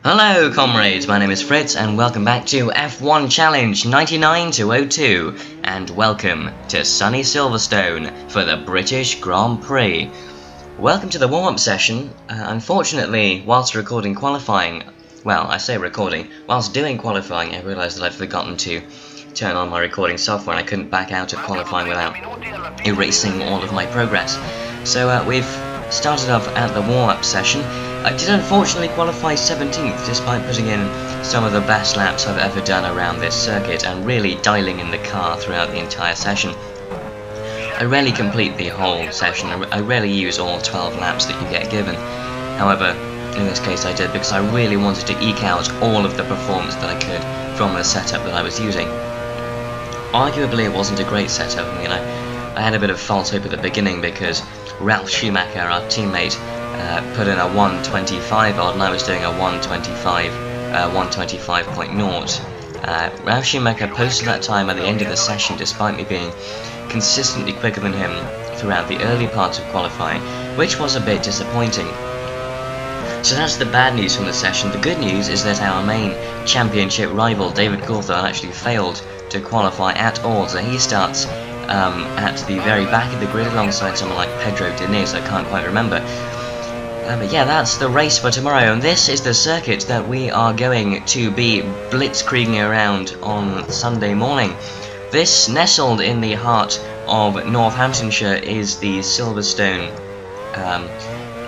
Hello comrades, my name is Fritz and welcome back to F1 Challenge 99-02 and welcome to sunny Silverstone for the British Grand Prix. Welcome to the warm-up session. Unfortunately, whilst recording qualifying, well, I say recording, whilst doing qualifying I realised that I'd forgotten to turn on my recording software and I couldn't back out of qualifying without erasing all of my progress. So we've started off at the warm-up session. I did unfortunately qualify 17th despite putting in some of the best laps I've ever done around this circuit and really dialing in the car throughout the entire session. I rarely complete the whole session, I rarely use all 12 laps that you get given. However, in this case I did because I really wanted to eke out all of the performance that I could from the setup that I was using. Arguably it wasn't a great setup. I mean, I had a bit of false hope at the beginning because Ralf Schumacher, our teammate, put in a 125 odd and I was doing a 125.0. Ralf Schumacher posted that time at the end of the session despite me being consistently quicker than him throughout the early parts of qualifying, which was a bit disappointing. So that's the bad news from the session. The good news is that our main championship rival, David Coulthard, actually failed to qualify at all, so he starts at the very back of the grid alongside someone like Pedro Diniz, I can't quite remember. But yeah, that's the race for tomorrow, and this is the circuit that we are going to be blitzkrieging around on Sunday morning. This, nestled in the heart of Northamptonshire, is the Silverstone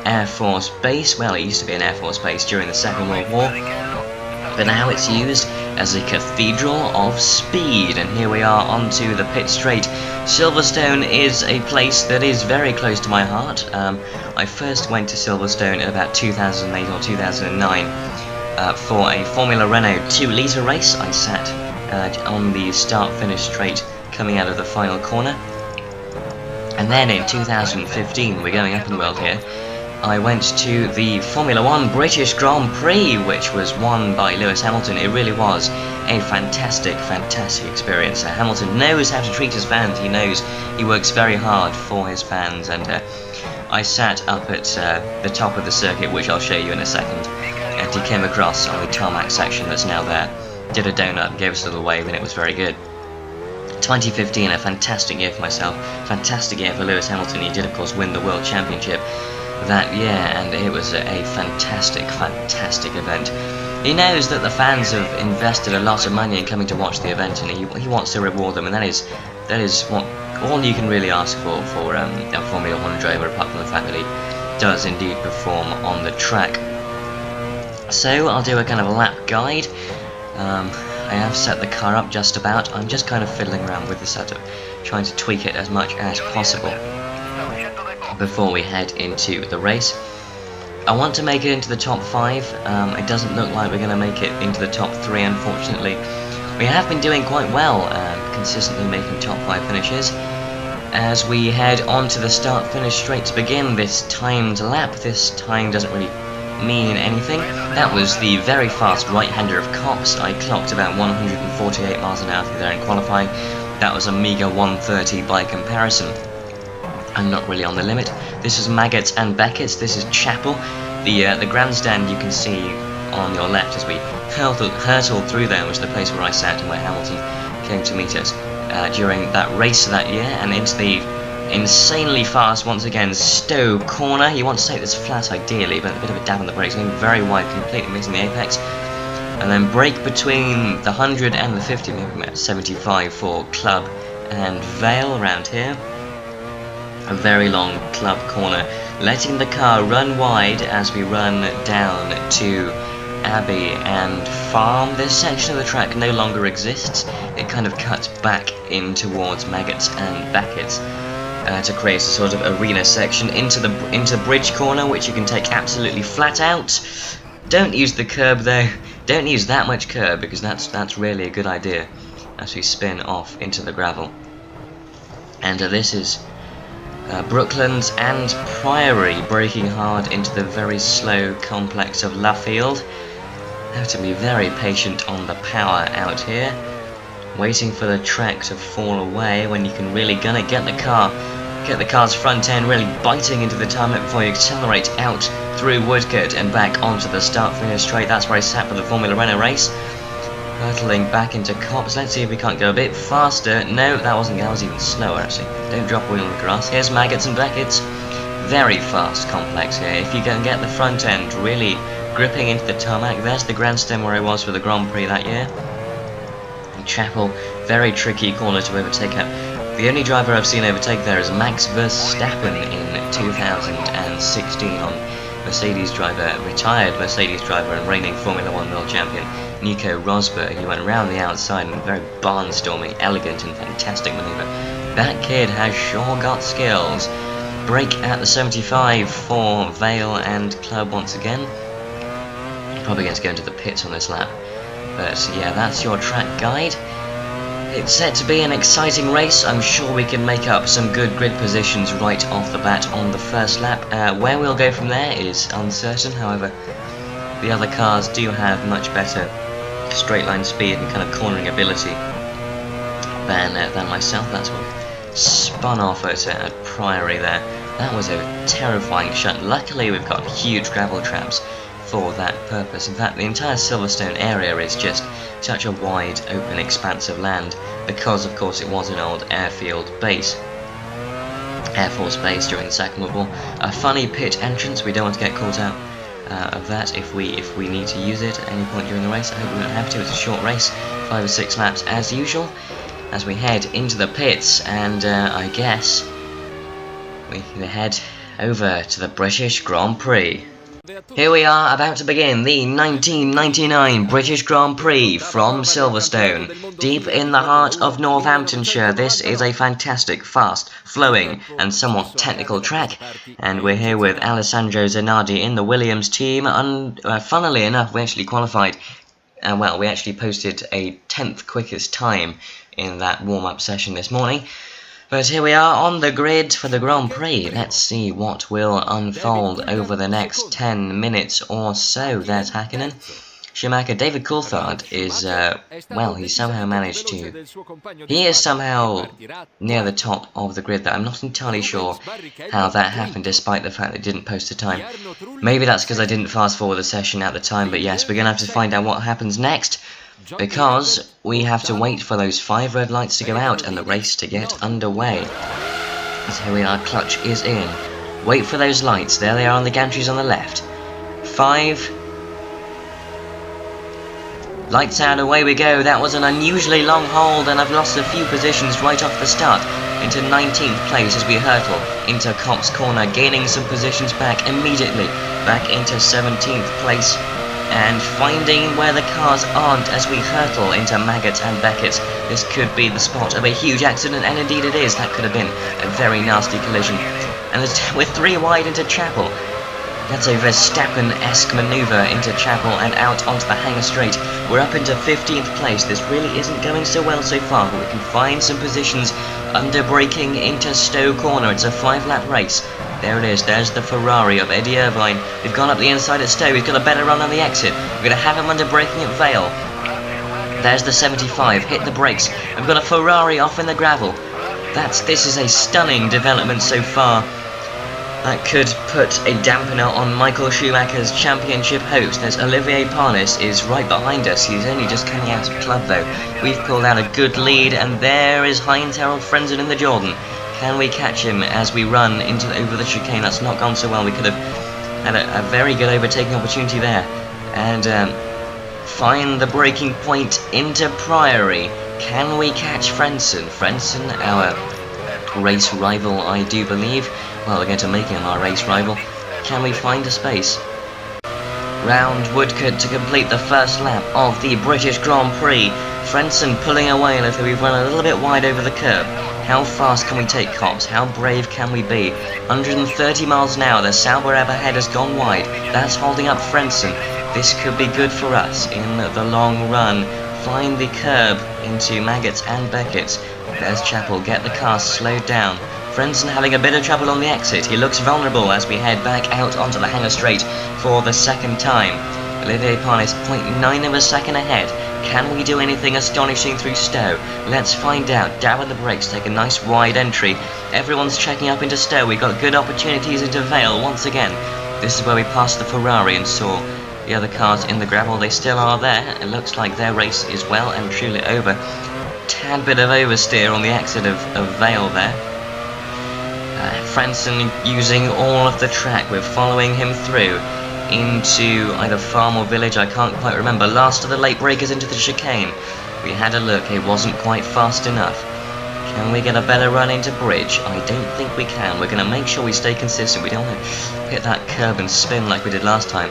Air Force Base. Well, it used to be an Air Force Base during the Second World War, but now it's used as a cathedral of speed, and here we are onto the pit straight. Silverstone is a place that is very close to my heart. I first went to Silverstone in about 2008 or 2009 for a Formula Renault 2-litre race. I sat on the start-finish straight coming out of the final corner, and then in 2015, we're going up in the world here, I went to the Formula 1 British Grand Prix, which was won by Lewis Hamilton. It really was a fantastic experience. Hamilton knows how to treat his fans, he works very hard for his fans, and I sat up at the top of the circuit, which I'll show you in a second, and he came across on the tarmac section that's now there, did a donut, gave us a little wave, and it was very good. 2015, a fantastic year for myself, fantastic year for Lewis Hamilton. He did of course win the World Championship that year, and it was a fantastic event. He knows that the fans have invested a lot of money in coming to watch the event, and he wants to reward them, and that is what all you can really ask for a Formula 1 driver, apart from the fact that he does indeed perform on the track. So I'll do a kind of lap guide. I have set the car up just about. I'm just kind of fiddling around with the setup, trying to tweak it as much as possible before we head into the race. I want to make it into the top 5. It doesn't look like we're going to make it into the top 3, unfortunately. We have been doing quite well, consistently making top 5 finishes. As we head on to the start-finish straight to begin this timed lap, this time doesn't really mean anything. That was the very fast right-hander of Cox. I clocked about 148 miles an hour through there in qualifying. That was a meager 130 by comparison. I'm not really on the limit. This is Maggots and Beckett's. This is Chapel. The grandstand you can see on your left as we hurtled through there was the place where I sat and where Hamilton came to meet us during that race that year, and into the insanely fast, once again, Stowe corner. You want to take this flat ideally, but a bit of a dab on the brakes, going very wide, completely missing the apex. And then brake between the 100 and the 50, maybe about 75 for Club and Vale around here. A very long Club corner, letting the car run wide as we run down to Abbey and Farm. This section of the track no longer exists. It kind of cuts back in towards Maggots and Beckett's to create a sort of arena section into Bridge Corner, which you can take absolutely flat out. Don't use the curb though. Don't use that much curb, because that's really a good idea as we spin off into the gravel. And this is Brooklands and Priory, braking hard into the very slow complex of Luffield. Have to be very patient on the power out here, waiting for the track to fall away when you can really get the car Get the car's front end really biting into the tarmac before you accelerate out through Woodcote and back onto the start finish straight. That's where I sat for the Formula Renault race. Hurtling back into Copse. Let's see if we can't go a bit faster. No, that was even slower actually. Don't drop a wheel on the grass. Here's Maggots and Beckett's. Very fast complex here. If you can get the front end really gripping into the tarmac, there's the grandstand where I was for the Grand Prix that year. And Chapel, very tricky corner to overtake at. The only driver I've seen overtake there is Max Verstappen in 2016 on Mercedes driver, retired Mercedes driver and reigning Formula 1 world champion Nico Rosberg. He went round the outside in a very barnstorming, elegant and fantastic manoeuvre. That kid has sure got skills. Break at the 75 for Vale and Club once again. Probably going to go into the pits on this lap. But yeah, that's your track guide. It's set to be an exciting race. I'm sure we can make up some good grid positions right off the bat on the first lap. Where we'll go from there is uncertain, however. The other cars do have much better straight line speed and kind of cornering ability than myself. That's what spun off at Priory there. That was a terrifying shot. Luckily we've got huge gravel traps for that purpose. In fact, the entire Silverstone area is just such a wide open expanse of land because of course it was an old Air Force base during the Second World War. A funny pit entrance. We don't want to get caught out of that if we need to use it at any point during the race. I hope we won't have to. It's a short race, 5 or 6 laps as usual, as we head into the pits, and I guess we can head over to the British Grand Prix. Here we are, about to begin the 1999 British Grand Prix from Silverstone. Deep in the heart of Northamptonshire, this is a fantastic, fast, flowing and somewhat technical track. And we're here with Alessandro Zanardi in the Williams team. Funnily enough, we actually qualified, well, we actually posted a 10th quickest time in that warm-up session this morning. But here we are on the grid for the Grand Prix. Let's see what will unfold over the next 10 minutes or so. There's Hakkinen. Schumacher. David Coulthard is, well, he somehow managed to... He is somehow near the top of the grid there. I'm not entirely sure how that happened, despite the fact that it didn't post a time. Maybe that's because I didn't fast forward the session at the time, but yes, we're going to have to find out what happens next, because we have to wait for those 5 red lights to go out and the race to get underway. So here we are, clutch is in. Wait for those lights, there they are on the gantries on the left. 5. Lights out, away we go. That was an unusually long hold, and I've lost a few positions right off the start. Into 19th place as we hurtle into Copse Corner, gaining some positions back immediately. Back into 17th place. And finding where the cars aren't as we hurtle into Maggots and Beckett's. This could be the spot of a huge accident, and indeed it is. That could have been a very nasty collision. And we're 3 wide into Chapel. That's a Verstappen-esque manoeuvre into Chapel and out onto the hangar straight. We're up into 15th place. This really isn't going so well so far, but we can find some positions under braking into Stowe Corner. It's a 5-lap race. There it is, there's the Ferrari of Eddie Irvine. We've gone up the inside at Stowe, he's got a better run on the exit. We're going to have him under braking at Vale. There's the 75, hit the brakes. We've got a Ferrari off in the gravel. This is a stunning development so far. That could put a dampener on Michael Schumacher's championship hopes. There's Olivier Panis is right behind us. He's only just coming out of club though. We've pulled out a good lead, and there is Heinz Harald Frentzen in the Jordan. Can we catch him as we run over the chicane? That's not gone so well. We could have had a very good overtaking opportunity there. And find the braking point into Priory. Can we catch Frentzen? Frentzen, our race rival, I do believe. Well, we're going to make him our race rival. Can we find a space? Round Woodcote to complete the first lap of the British Grand Prix. Frentzen pulling away a little. We've run a little bit wide over the curb. How fast can we take Copse? How brave can we be? 130 miles an hour. The Sauber up ahead has gone wide. That's holding up Frentzen. This could be good for us in the long run. Find the curb into Maggots and Beckett's. There's Chapel. Get the car slowed down. Frentzen having a bit of trouble on the exit. He looks vulnerable as we head back out onto the hangar straight for the second time. Olivier Panis 0.9 of a second ahead. Can we do anything astonishing through Stowe? Let's find out. Down on the brakes, take a nice wide entry. Everyone's checking up into Stowe. We've got good opportunities into Vale once again. This is where we passed the Ferrari and saw the other cars in the gravel. They still are there. It looks like their race is well and truly over. Tad bit of oversteer on the exit of Vale there. Franson using all of the track. We're following him through into either farm or village, I can't quite remember. Last of the late breakers into the chicane. We had a look, it wasn't quite fast enough. Can we get a better run into bridge? I don't think we can. We're going to make sure we stay consistent. We don't want to hit that curb and spin like we did last time.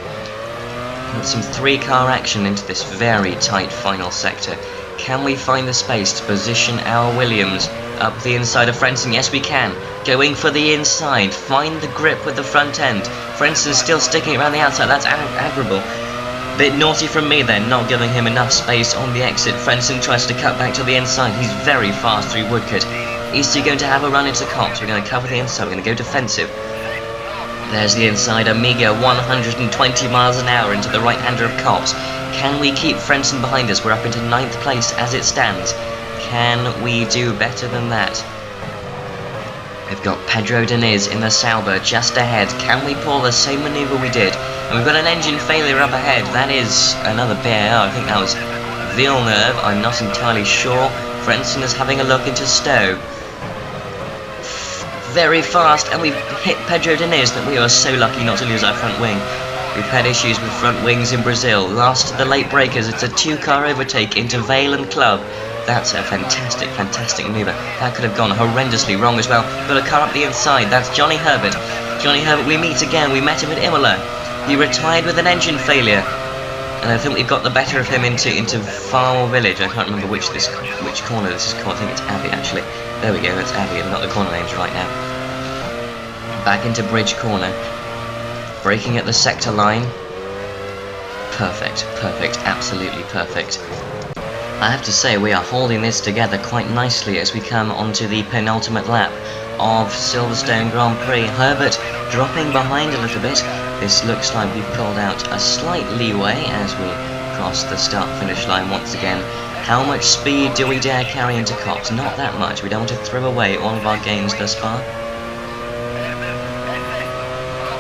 Put some 3-car action into this very tight final sector. Can we find the space to position our Williams up the inside of Frenson? Yes, we can. Going for the inside. Find the grip with the front end. Frenson's still sticking around the outside. That's admirable. Bit naughty from me then, not giving him enough space on the exit. Frenson tries to cut back to the inside. He's very fast through Woodcote. Is he going to have a run into Cox? We're going to cover the inside. We're going to go defensive. There's the inside. Amiga 120 miles an hour into the right-hander of Cox. Can we keep Frenson behind us? We're up into 9th place as it stands. Can we do better than that? We've got Pedro Diniz in the Sauber just ahead. Can we pull the same manoeuvre we did? And we've got an engine failure up ahead. That is another BAR. I think that was Villeneuve. I'm not entirely sure. Frenson is having a look into Stowe. Very fast, and we've hit Pedro Diniz. That we were so lucky not to lose our front wing. We've had issues with front wings in Brazil. Last of the late breakers. It's a 2-car overtake into Vale and Club. That's a fantastic, fantastic manoeuvre. That could have gone horrendously wrong as well. Got a car up the inside. That's Johnny Herbert. Johnny Herbert, we meet again. We met him at Imola. He retired with an engine failure. And I think we've got the better of him into Farm or Village. I can't remember which corner this is called. I think it's Abbey, actually. There we go, that's Abbey. I've got the corner names right now. Back into Bridge Corner. Braking at the sector line. Perfect, perfect, absolutely perfect. I have to say we are holding this together quite nicely as we come onto the penultimate lap of Silverstone Grand Prix. Herbert dropping behind a little bit. This looks like we've pulled out a slight leeway as we cross the start-finish line once again. How much speed do we dare carry into Cox? Not that much. We don't want to throw away all of our gains thus far.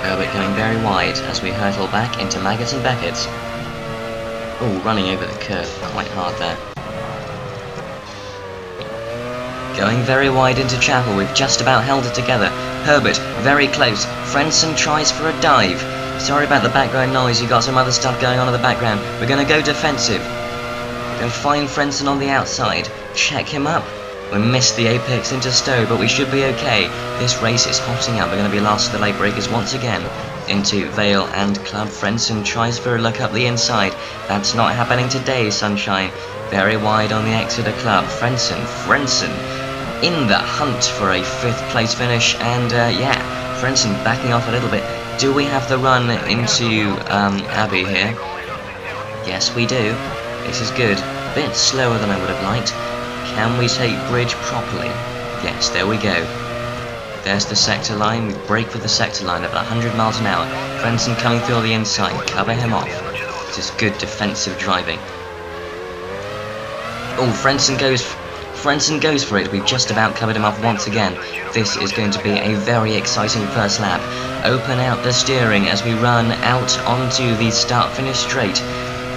Herbert going very wide as we hurtle back into Maggott and Beckett's. Oh, running over the curve quite hard there. Going very wide into Chapel, we've just about held it together. Herbert, very close. Frenson tries for a dive. Sorry about the background noise, you've got some other stuff going on in the background. We're going to go defensive. We're going to find Frenson on the outside. Check him up. We missed the apex into Stowe, but we should be okay. This race is hotting up. We're going to be last of the late breakers once again. Into Vale and Club. Frenson tries for a look up the inside. That's not happening today, Sunshine. Very wide on the Exeter Club. Frenson in the hunt for a 5th place finish, and yeah, Frenson backing off a little bit. Do we have the run into Abbey here? Yes, we do. This is good. A bit slower than I would have liked. Can we take bridge properly? Yes, there we go. There's the sector line. We brake for the sector line at 100 miles an hour. Frenson coming through on the inside. Cover him off. This is good defensive driving. Oh, Frenson goes for it. We've just about covered him off once again. This is going to be a very exciting first lap. Open out the steering as we run out onto the start-finish straight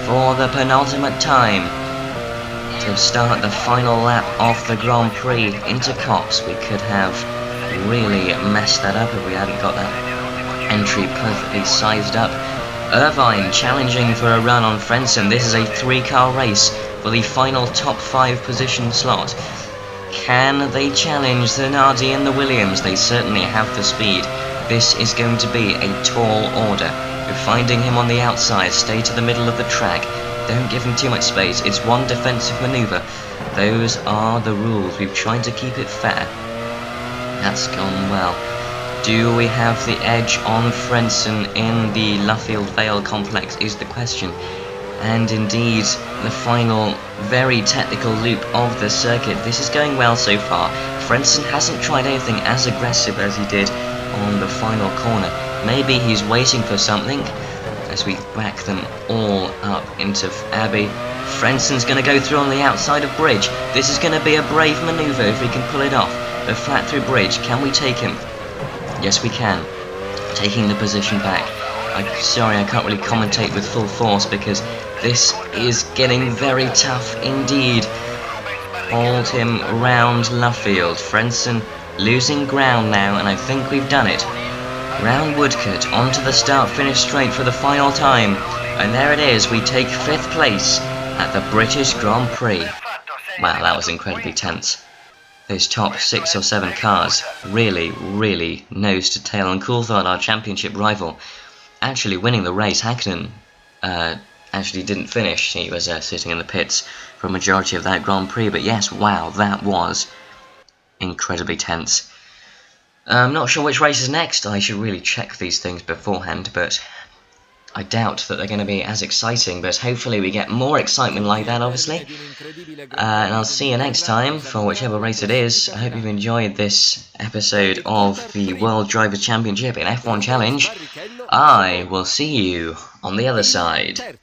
for the penultimate time. To start the final lap of the Grand Prix into Cox. We could have really messed that up if we hadn't got that entry perfectly sized up. Irvine challenging for a run on Frenson. This is a 3-car race for the final top 5 position slot. Can they challenge Zanardi and the Williams? They certainly have the speed. This is going to be a tall order. We're finding him on the outside. Stay to the middle of the track. Don't give him too much space. It's one defensive manoeuvre. Those are the rules. We've tried to keep it fair. That's gone well. Do we have the edge on Frenson in the Luffield Vale complex is the question. And indeed, the final very technical loop of the circuit. This is going well so far. Frenson hasn't tried anything as aggressive as he did on the final corner. Maybe he's waiting for something as we back them all up into Abbey. Frenson's going to go through on the outside of Bridge. This is going to be a brave manoeuvre if he can pull it off. The flat through Bridge, can we take him? Yes, we can. Taking the position back. I'm sorry I can't really commentate with full force because this is getting very tough indeed. Hold him round Luffield. Frenson losing ground now, and I think we've done it. Round Woodcote, onto the start-finish straight for the final time. And there it is, we take 5th place at the British Grand Prix. Wow, that was incredibly tense. Those top 6 or 7 cars really nose to tail, and Coulthard, our championship rival, actually winning the race. Hakkinen actually didn't finish. He was sitting in the pits for a majority of that Grand Prix, but yes, wow, that was incredibly tense. I'm not sure which race is next. I should really check these things beforehand, but I doubt that they're going to be as exciting, but hopefully we get more excitement like that, obviously. And I'll see you next time for whichever race it is. I hope you've enjoyed this episode of the World Drivers' Championship in F1 Challenge. I will see you on the other side.